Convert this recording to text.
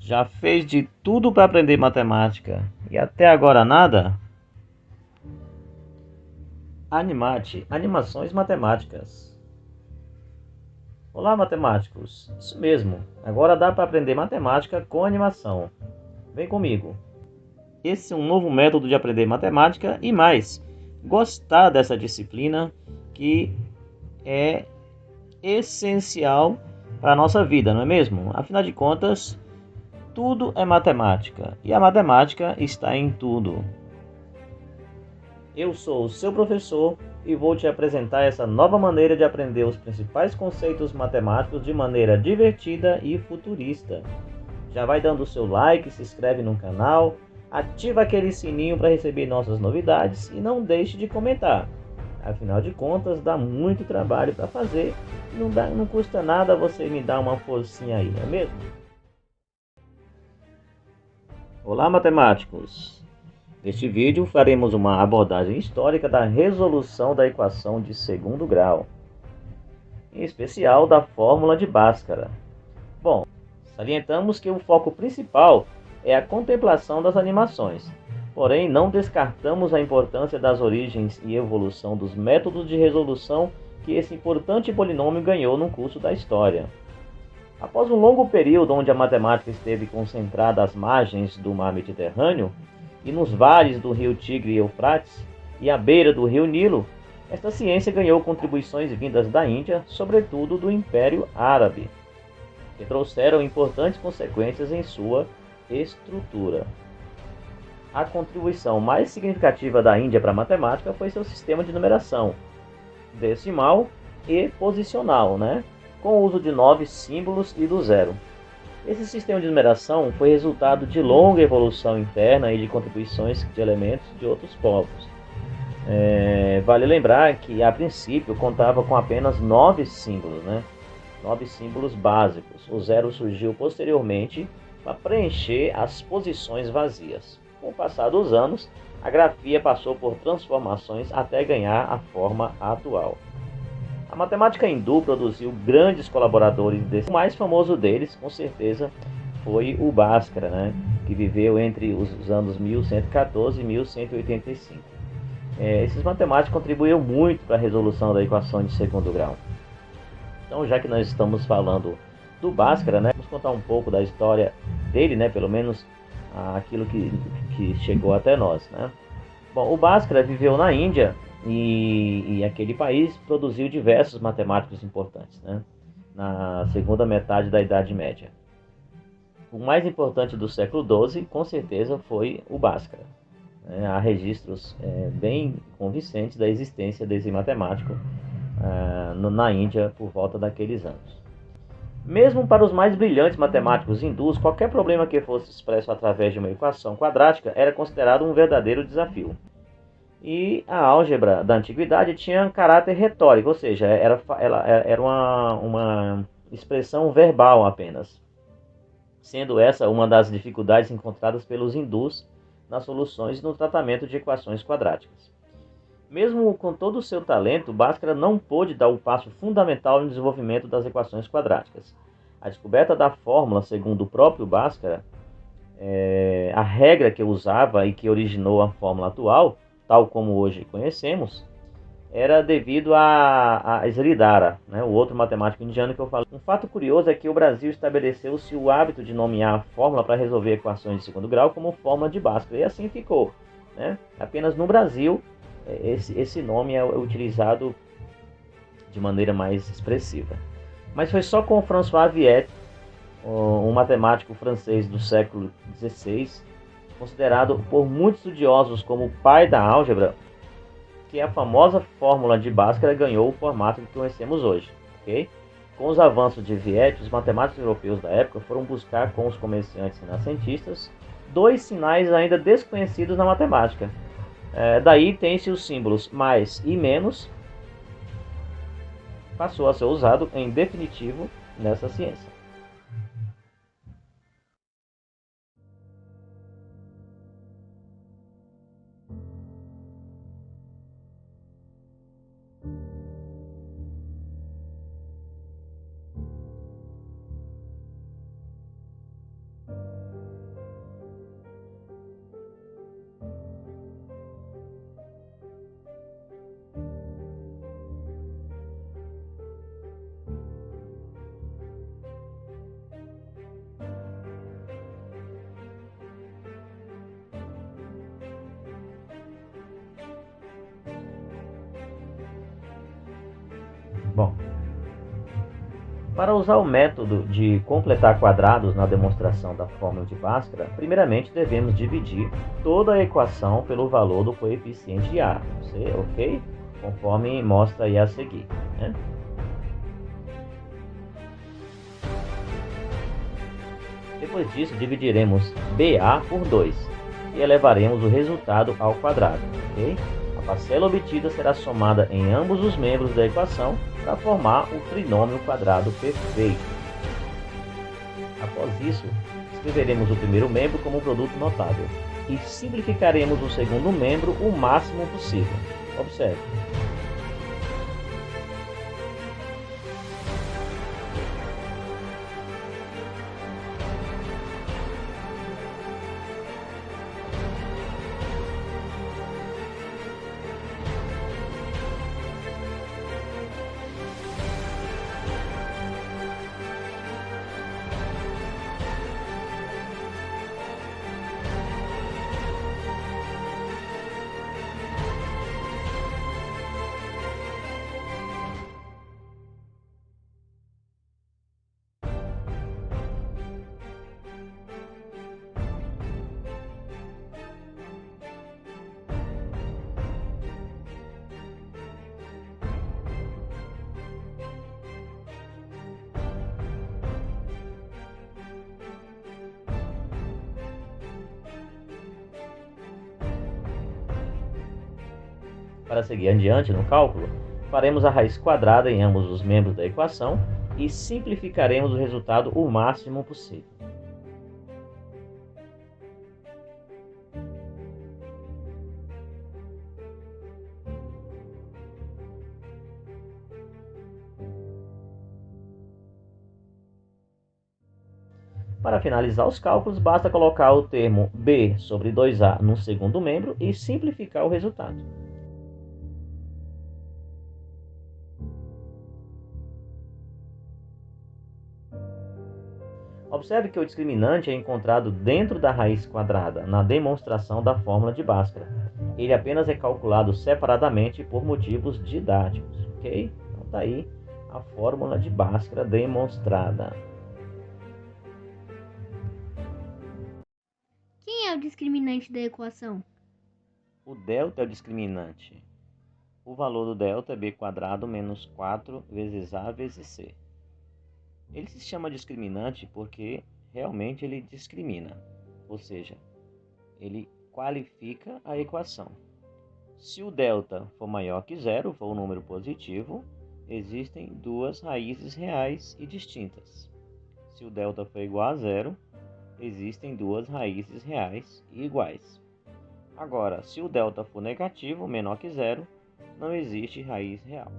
Já fez de tudo para aprender matemática e até agora nada? Animate, animações matemáticas. Olá, matemáticos. Isso mesmo. Agora dá para aprender matemática com animação. Vem comigo. Esse é um novo método de aprender matemática e mais, gostar dessa disciplina que é essencial para a nossa vida, não é mesmo? Afinal de contas, tudo é matemática e a matemática está em tudo. Eu sou o seu professor e vou te apresentar essa nova maneira de aprender os principais conceitos matemáticos de maneira divertida e futurista. Já vai dando o seu like, se inscreve no canal, ativa aquele sininho para receber nossas novidades e não deixe de comentar. Afinal de contas, dá muito trabalho para fazer e não custa nada você me dar uma forcinha aí, não é mesmo? Olá, matemáticos! Neste vídeo faremos uma abordagem histórica da resolução da equação de segundo grau, em especial da fórmula de Bhaskara. Bom, salientamos que o foco principal é a contemplação das animações, porém não descartamos a importância das origens e evolução dos métodos de resolução que esse importante polinômio ganhou no curso da história. Após um longo período onde a matemática esteve concentrada às margens do mar Mediterrâneo e nos vales do rio Tigre e Eufrates e à beira do rio Nilo, esta ciência ganhou contribuições vindas da Índia, sobretudo do Império Árabe, que trouxeram importantes consequências em sua estrutura. A contribuição mais significativa da Índia para a matemática foi seu sistema de numeração decimal e posicional, com o uso de 9 símbolos e do zero. Esse sistema de numeração foi resultado de longa evolução interna e de contribuições de elementos de outros povos. Vale lembrar que, a princípio, contava com apenas 9 símbolos, 9 símbolos básicos. O zero surgiu posteriormente para preencher as posições vazias. Com o passar dos anos, a grafia passou por transformações até ganhar a forma atual. A matemática hindu produziu grandes colaboradores o mais famoso deles, com certeza, foi o Bhaskara, que viveu entre os anos 1114 e 1185. Esses matemáticos contribuíram muito para a resolução da equação de segundo grau. Então, já que nós estamos falando do Bhaskara, vamos contar um pouco da história dele, pelo menos aquilo que chegou até nós. Bom, o Bhaskara viveu na Índia e aquele país produziu diversos matemáticos importantes, na segunda metade da Idade Média. O mais importante do século XII, com certeza, foi o Bhaskara. Há registros bem convincentes da existência desse matemático na Índia por volta daqueles anos. Mesmo para os mais brilhantes matemáticos hindus, qualquer problema que fosse expresso através de uma equação quadrática era considerado um verdadeiro desafio. E a álgebra da antiguidade tinha caráter retórico, ou seja, ela era uma expressão verbal apenas, sendo essa uma das dificuldades encontradas pelos hindus nas soluções e no tratamento de equações quadráticas. Mesmo com todo o seu talento, Bhaskara não pôde dar o passo fundamental no desenvolvimento das equações quadráticas. A descoberta da fórmula, segundo o próprio Bhaskara, a regra que usava e que originou a fórmula atual, tal como hoje conhecemos, era devido a Sridhara, o outro matemático indiano que eu falei. Um fato curioso é que o Brasil estabeleceu-se o hábito de nomear a fórmula para resolver equações de segundo grau como fórmula de Bhaskara, e assim ficou. Apenas no Brasil esse nome é utilizado de maneira mais expressiva. Mas foi só com François Viet, um matemático francês do século XVI, considerado por muitos estudiosos como o pai da álgebra, que a famosa fórmula de Bhaskara ganhou o formato que conhecemos hoje. Okay? Com os avanços de Viet, os matemáticos europeus da época foram buscar com os comerciantes renascentistas 2 sinais ainda desconhecidos na matemática. Daí tem-se os símbolos mais e menos, passou a ser usado em definitivo nessa ciência. Para usar o método de completar quadrados na demonstração da fórmula de Bhaskara, primeiramente devemos dividir toda a equação pelo valor do coeficiente de A, ok? Conforme mostra aí a seguir, né? Depois disso, dividiremos BA por 2 e elevaremos o resultado ao quadrado, ok? A parcela obtida será somada em ambos os membros da equação para formar o trinômio quadrado perfeito. Após isso, escreveremos o primeiro membro como produto notável e simplificaremos o segundo membro o máximo possível. Observe. Para seguir adiante no cálculo, faremos a raiz quadrada em ambos os membros da equação e simplificaremos o resultado o máximo possível. Para finalizar os cálculos, basta colocar o termo b sobre 2a no segundo membro e simplificar o resultado. Observe que o discriminante é encontrado dentro da raiz quadrada, na demonstração da fórmula de Bhaskara. Ele apenas é calculado separadamente por motivos didáticos, ok? Então está aí a fórmula de Bhaskara demonstrada. Quem é o discriminante da equação? O delta é o discriminante. O valor do delta é b² menos 4 vezes a vezes c. Ele se chama discriminante porque realmente ele discrimina, ou seja, ele qualifica a equação. Se o delta for maior que zero, for um número positivo, existem duas raízes reais e distintas. Se o delta for igual a zero, existem duas raízes reais e iguais. Agora, se o delta for negativo, menor que zero, não existe raiz real.